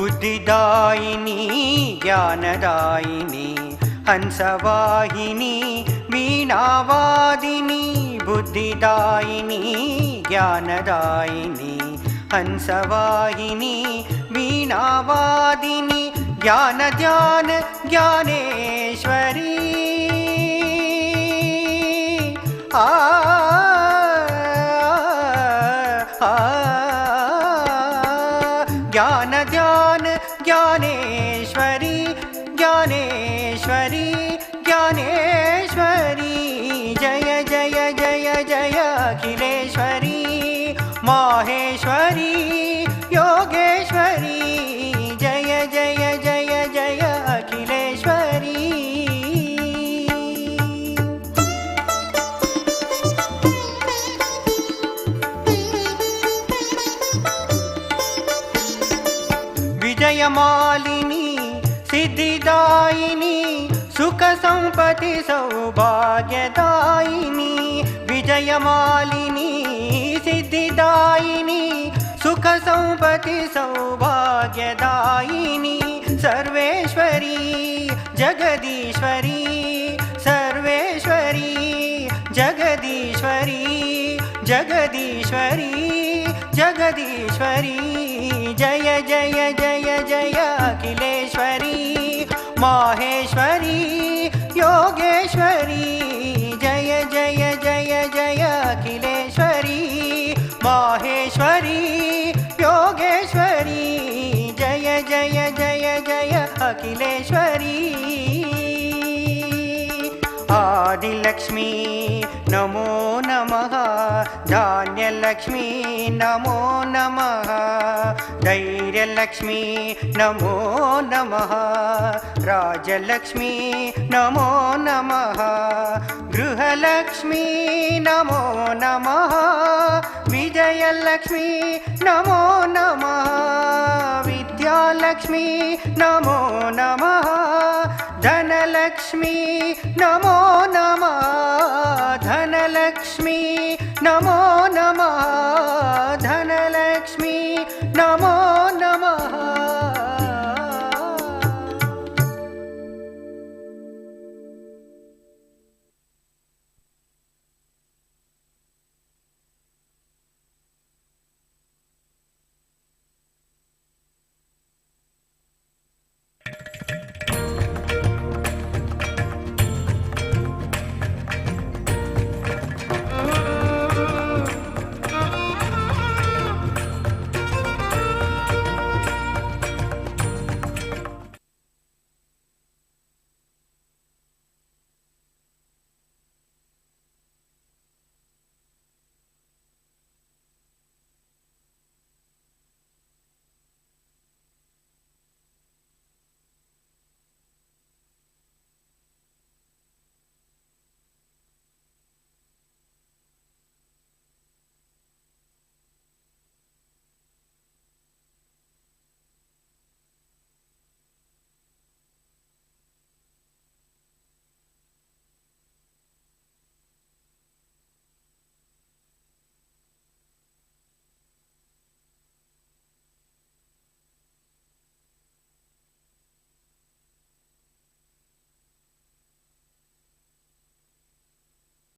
बुद्धिदायिनी ज्ञानदायिनी हंसवाहिनी वीणावादिनी बुद्धिदायिनी ज्ञानदायिनी हंसवाहिनी वीणावादिनी ज्ञान ध्यान ज्ञानेश्वरी ज्ञान ध्यान ज्ञानेश्वरी ज्ञानेश्वरी ज्ञानेश्वरी जय जय जय जय अखिलेश्वरी माहेश्वरी योगेश्वरी जय जय जय जय अखिलेश्वरी विजयमालिनी सिद्धिदायिनी सुख संपत्ति सौभाग्यदायिनी विजयमालिनी सिद्धिदायिनी सुख संपत्ति सौभाग्यदायिनी सर्वेश्वरी जगदीश्वरी सर्वेश्वरी जगदीश्वरी जगदीश्वरी जगदीश्वरी जय जय जय जय अखिलेश्वरी माहेश्वरी योगेश्वरी जय जय जय जय अखिलेश्वरी माहेश्वरी योगेश्वरी जय जय जय जय अखिलेश्वरी आदिलक्ष्मी नमो नमः धान्यलक्ष्मी नमो नमः धैर्यलक्ष्मी नमो नमः राजलक्ष्मी नमो नमः गृहलक्ष्मी नमो नमः विजयलक्ष्मी नमो नमः विद्यालक्ष्मी नमो नमः धनलक्ष्मी नमो नमः धनलक्ष्मी नमो